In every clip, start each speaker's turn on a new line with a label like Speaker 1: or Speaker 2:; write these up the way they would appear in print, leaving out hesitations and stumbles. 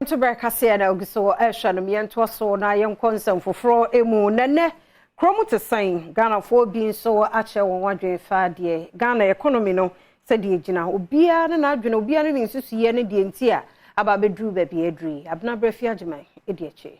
Speaker 1: Premtobre Kasee na ogiso ehwanom yento so na yenkonsam foforo emu nene Kuro Mu Te Sen Ghana fo bi nso ache won wadwen fa de Ghana economy no se de gina obia na adwene obia ne nsusuye ne de nti a aba bedru ba bi adri abna brafi ageman edi eche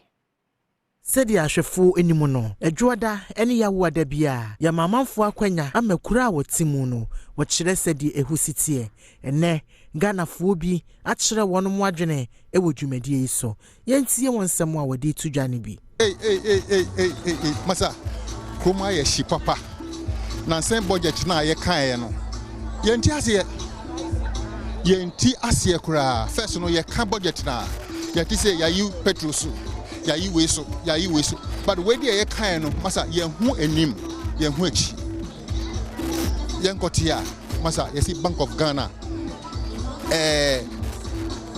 Speaker 2: Sedi ahwefo enimu no adwoda ene yawo ada bia ya mamanfo akwanya amakura wotimu no wo kire sedi ehusitie ene Ghana fo bi akire wono mu adwene ewo dwumadie yi so yentie wonsem a wodi tudwane bi
Speaker 3: masa kroma ye shi papa na sen budget na ye kan no yenti ase kura first no ye kan budget na ye ti say ya you petrol so ya yi weso but we dey ye kan no masa ye hu enim ye hu echi ye nkotia masa ye si Bank of Ghana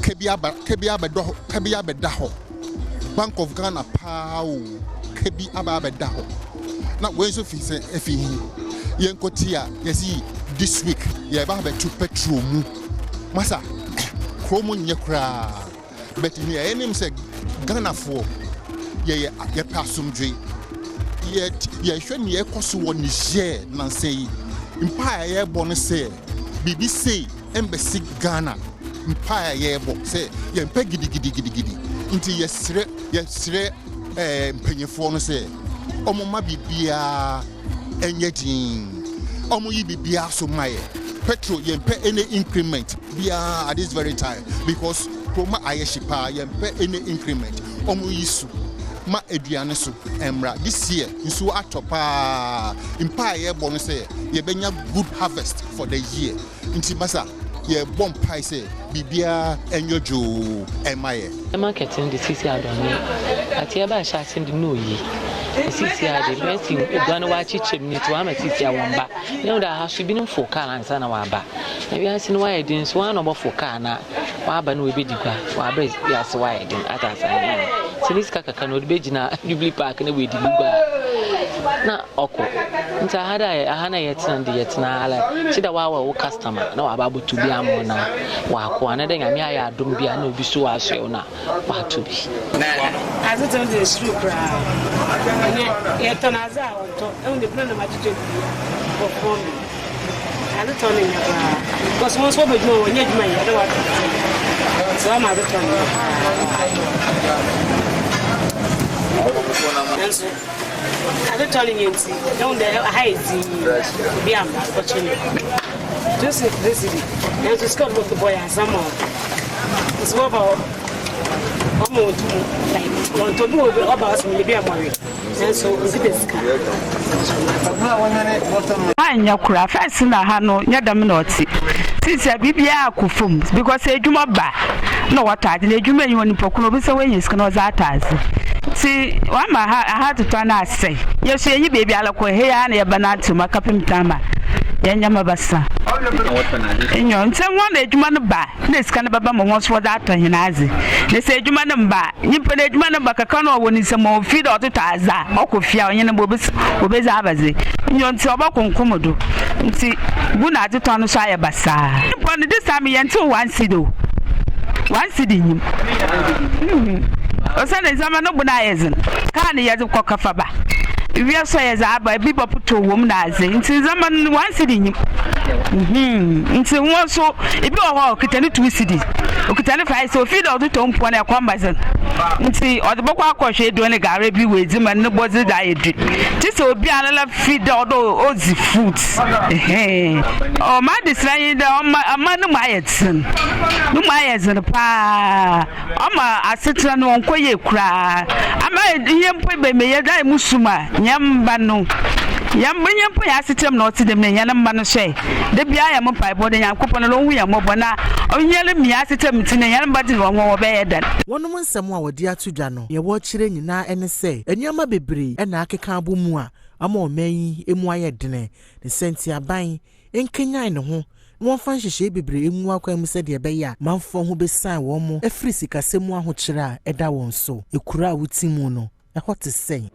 Speaker 3: kebia bedaho Bank of Ghana pao kebi bedaho na we so fi say efi ye nkotia ye si this week ye ba to petrol mu masa kromo nye kra but me enim say Ghana for ye pasumdwe ye hwe ne ekoso wo ni share na say empire ye bo no say BBC embassy Ghana empire ye bo say ye mpa gidi nti ye sre mpanyefo no say omoma bibia enye din omo yi bibia so maye petrol ye mpa any increment bia at this very time because Kroma ayeshipa ye mpa any increment omo yisu ma eduane so emra this year nso atopa impa ye bo no say ye benya good harvest for the year nti masa ye bom pai say bibia enyojo emaye
Speaker 4: marketing the city Adom atie ba sha sim the no yi city ade beti eduane wa chichim ni to ama city awamba na da ha so bi no for car ansa na wa ba na bi ansi no wa edin so one no for car na wa ba no we be dikwa wa ba ya so wa edin atasa na sinis kaka no be gina Jubilee Park na we di gwa na oko nta ahana yetna ala chida wa customer na wa ba butu bi amona wa ko na de nyame aya Adom bia na obi so wa so na wa to bi
Speaker 5: azo to the street bra yetna za to e de plan na ma tete for phone azo to ni bra because mo so be do wonye djuma ye de wa so ma azo to ni I don't tell you, don't hide the Biam, just this is and to Scott with the boy and some more. It's about almost like want to do about maybe a married. And so is this car. I know craft, I see na hano, Yadam Noti. Since I be kufum, because I do my back. No, what I did, you may want to procure away is cannot that. See, one I had to turn I say. You say you baby alako here and your banana to my capim tama. Yanyama basa. In your one age man ba, this kind of baba wants for that to Hinazi. They say you man ba, you put a man back a corner when it's a more feed or to Taza, or Kofia, and Yanabovis, Obez Abazi. In your Tobacco Comodo. See, good at the town of Shire Bassa. Upon this time, you until one sido. One sitting. Osana izama no bunayezen kana yazi kokafaba we so yeza aba bibo puto wom na aze nti zaman one city nyim nti won so ebi o kitani 2 city okitani 5 so feed out to mpo na kwambazen nti odebokwa akohwe do ne gare bi wezi man ne bozi da yedri ti so obi anala feed odo ozi food o ma disran da ama no mayetzen no mayezen pa ama asetra no onkoye kura ama yempo be me yeda musuma nyamba no yampo ya asetrem na otidem ne yanamba no hwe de bia ya mo paibo de yankopon no hu ya mo bona onyele mi asetrem ti ne yanamba de wo be yedan
Speaker 2: wonum nsem a wodi atudwa no ye wo kire nyina ene se enyama bebre na akeka abomu a ama omanyi emu ayedene ne senti aban enkenyan ne ho won fan hihye bebre emu akwam se de be ya manfo ho besan wo mo afri sikasemu aho kire a eda won so ekura a wotimu no e hot sen